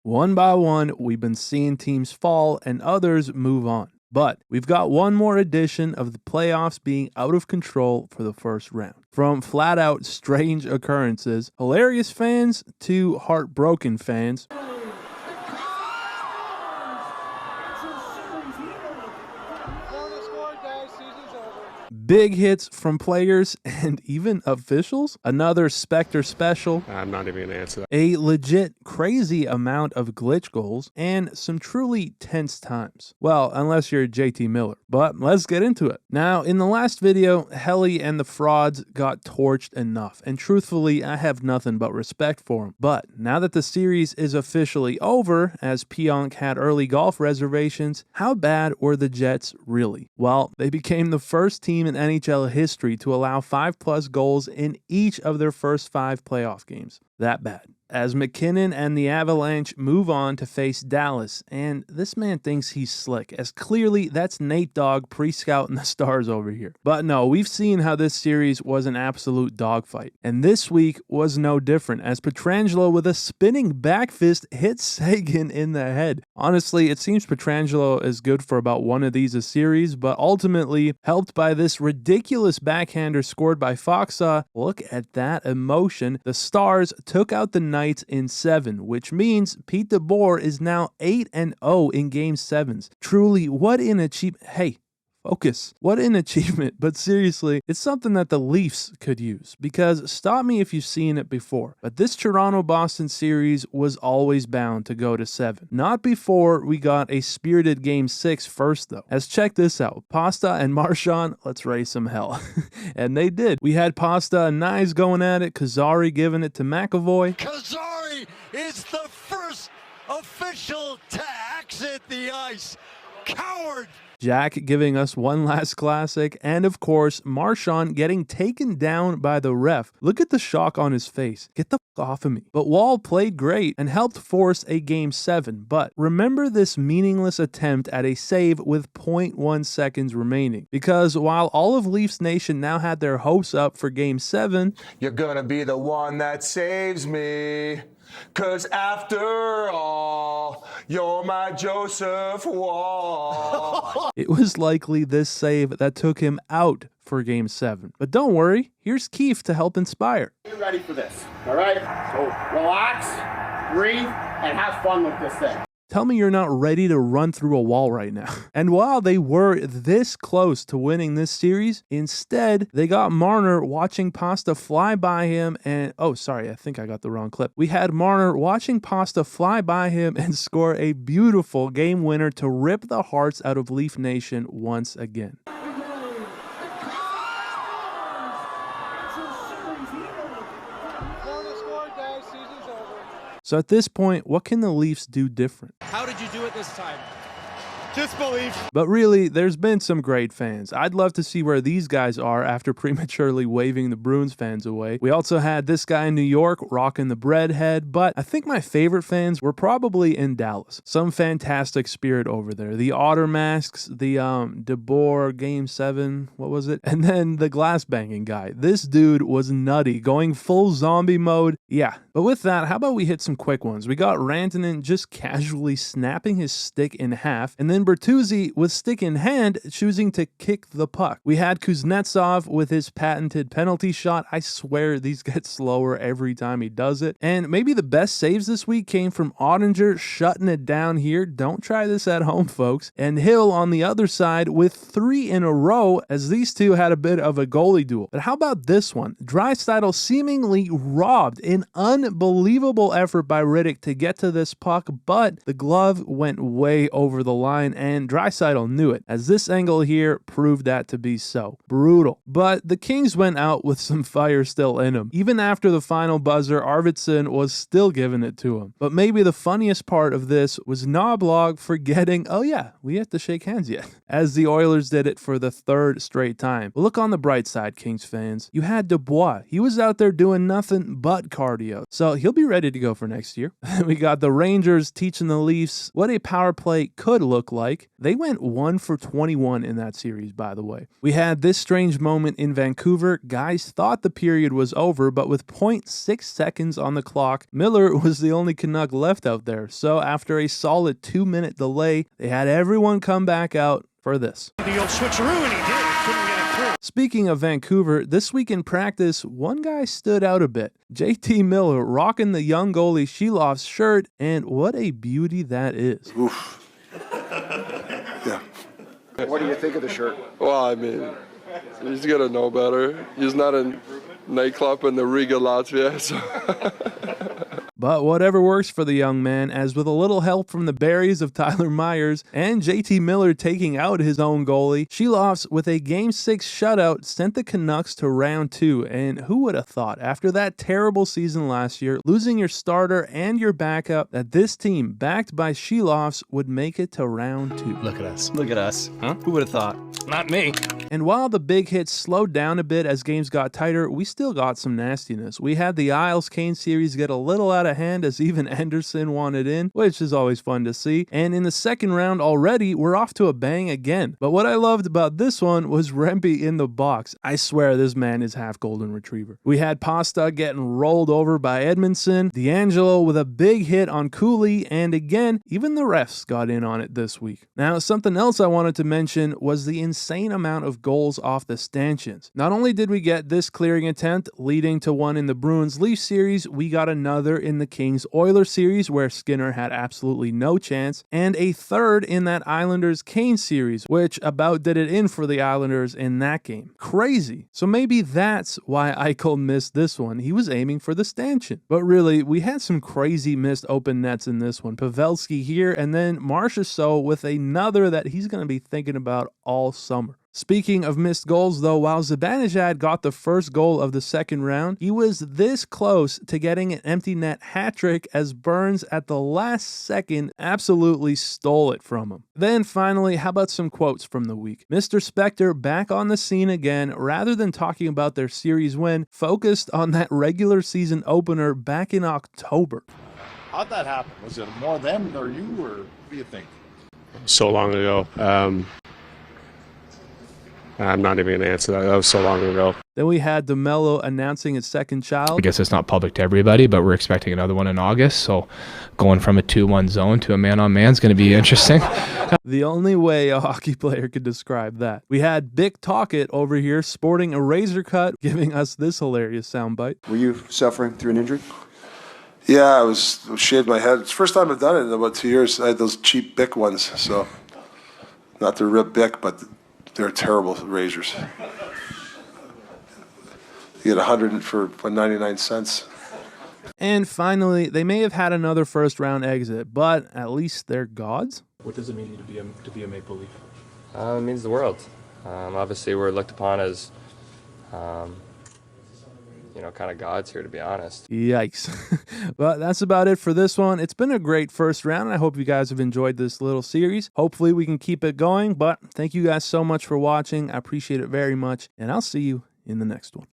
One by one, we've been seeing teams fall and others move on. But we've got one more edition of the playoffs being out of control for the first round. From flat out strange occurrences, hilarious fans, to heartbroken fans. Big hits from players and even officials. Another Spectre special. I'm not even going to answer that. A legit crazy amount of glitch goals and some truly tense times. Well, unless you're JT Miller. But let's get into it. Now, in the last video, Helly and the frauds got torched enough. And truthfully, I have nothing but respect for them. But now that the series is officially over, as Pionk had early golf reservations, how bad were the Jets really? Well, they became the first team in NHL history to allow 5+ goals in each of their first 5 playoff games. That bad. As McKinnon and the Avalanche move on to face Dallas, and this man thinks he's slick, as clearly that's Nate Dogg pre-scouting the stars over here. But no, we've seen how this series was an absolute dogfight, and this week was no different, as Pietrangelo with a spinning back fist hit Seguin in the head. Honestly, it seems Pietrangelo is good for about one of these a series, but ultimately, helped by this ridiculous backhander scored by Foxa, look at that emotion, the Stars took out the Knights in 7, which means Pete DeBoer is now 8-0 in Game 7s. Truly, what an achievement. Hey, focus. What an achievement. But seriously, it's something that the Leafs could use, because stop me if you've seen it before, but this Toronto-Boston series was always bound to go to 7. Not before we got a spirited Game 6 first, though. As check this out. Pasta and Marchand, let's raise some hell. And they did. We had Pasta and Nyes going at it, Kazari giving it to McAvoy. Kazari is the first official to exit the ice. Coward! Jack giving us one last classic, and of course, Marchand getting taken down by the ref. Look at the shock on his face. Get the f off of me. But Wall played great and helped force a Game 7. But remember this meaningless attempt at a save with 0.1 seconds remaining. Because while all of Leafs Nation now had their hopes up for Game 7, you're gonna be the one that saves me. 'Cause after all, you're my Joseph Wall. It was likely this save that took him out for Game 7. But don't worry, here's Keefe to help inspire. You're ready for this, all right? So relax, breathe, and have fun with this thing. Tell me you're not ready to run through a wall right now. And while they were this close to winning this series, instead, they got Marner watching Pasta fly by him and... Oh, sorry, I think I got the wrong clip. We had Marner watching Pasta fly by him and score a beautiful game winner to rip the hearts out of Leaf Nation once again. So at this point, what can the Leafs do different? How did you do it this time? Disbelief. But really, there's been some great fans. I'd love to see where these guys are after prematurely waving the Bruins fans away. We also had this guy in New York rocking the breadhead, but I think my favorite fans were probably in Dallas. Some fantastic spirit over there. The Otter masks, the DeBoer Game 7, what was it? And then the glass banging guy. This dude was nutty, going full zombie mode. Yeah, but with that, how about we hit some quick ones? We got Rantanen just casually snapping his stick in half, and then Bertuzzi, with stick in hand, choosing to kick the puck. We had Kuznetsov with his patented penalty shot. I swear these get slower every time he does it. And maybe the best saves this week came from Ottinger shutting it down here. Don't try this at home, folks. And Hill on the other side with 3 in a row, as these two had a bit of a goalie duel. But how about this one? Draisaitl seemingly robbed an unbelievable effort by Riddick to get to this puck, but the glove went way over the line, and Draisaitl knew it, as this angle here proved that to be so. Brutal. But the Kings went out with some fire still in them. Even after the final buzzer, Arvidsson was still giving it to him. But maybe the funniest part of this was Knoblauch forgetting, oh yeah, we have to shake hands yet, as the Oilers did it for the 3rd straight time. But look on the bright side, Kings fans. You had Dubois. He was out there doing nothing but cardio, so he'll be ready to go for next year. We got the Rangers teaching the Leafs what a power play could look like, like. They went 1 for 21 in that series, by the way. We had this strange moment in Vancouver. Guys thought the period was over, but with 0.6 seconds on the clock, Miller was the only Canuck left out there. So after a solid 2-minute delay, they had everyone come back out for this. The old switcheroo, and he did. Couldn't get it through. Speaking of Vancouver, this week in practice, one guy stood out a bit. JT Miller rocking the young goalie Silovs shirt, and what a beauty that is. Oof. Yeah. What do you think of the shirt? Well, I mean, he's got to know better. He's not a nightclub in the Riga, Latvia, so... But whatever works for the young man, as with a little help from the berries of Tyler Myers and JT Miller taking out his own goalie, Silovs with a Game 6 shutout sent the Canucks to round 2. And who would have thought, after that terrible season last year, losing your starter and your backup, that this team, backed by Silovs, would make it to round 2. Look at us. Look at us. Huh? Who would have thought? Not me. And while the big hits slowed down a bit as games got tighter, we still got some nastiness. We had the Isles-Kane series get a little out of hand as even Anderson wanted in, which is always fun to see. And in the second round already, we're off to a bang again. But what I loved about this one was Rempe in the box. I swear this man is half golden retriever. We had Pasta getting rolled over by Edmondson, D'Angelo with a big hit on Cooley, and again, even the refs got in on it this week. Now, something else I wanted to mention was the insane amount of goals off the stanchions. Not only did we get this clearing attempt leading to one in the Bruins Leafs series, we got another in the Kings Oilers series where Skinner had absolutely no chance, and a third in that Islanders Kane series, which about did it in for the Islanders in that game. Crazy. So maybe that's why Eichel missed this one. He was aiming for the stanchion. But really, we had some crazy missed open nets in this one. Pavelski here, and then Marchand with another that he's going to be thinking about all summer. Speaking of missed goals, though, while Zibanejad got the first goal of the second round, he was this close to getting an empty net hat trick as Burns at the last second absolutely stole it from him. Then finally, how about some quotes from the week? Mr. Spector back on the scene again, rather than talking about their series win, focused on that regular season opener back in October. How'd that happen? Was it more them or you, or what do you think? So long ago. I'm not even going to answer that. That was so long ago. Then we had DeMello announcing his second child. I guess it's not public to everybody, but we're expecting another one in August. So going from a 2-1 zone to a man-on-man is going to be interesting. The only way a hockey player could describe that. We had Bick Talkett over here sporting a razor cut, giving us this hilarious soundbite. Were you suffering through an injury? Yeah, I shaved my head. It's the first time I've done it in about 2 years. I had those cheap Bic ones, so not the rip Bic, but they're terrible razors. You get 100 for 99 cents. And finally, they may have had another first-round exit, but at least they're gods. What does it mean to be a Maple Leaf? It means the world. Obviously, we're looked upon as, kind of gods here, to be honest. Yikes. But that's about it for this one. It's been a great first round. I hope you guys have enjoyed this little series. Hopefully we can keep it going, but thank you guys so much for watching. I appreciate it very much, and I'll see you in the next one.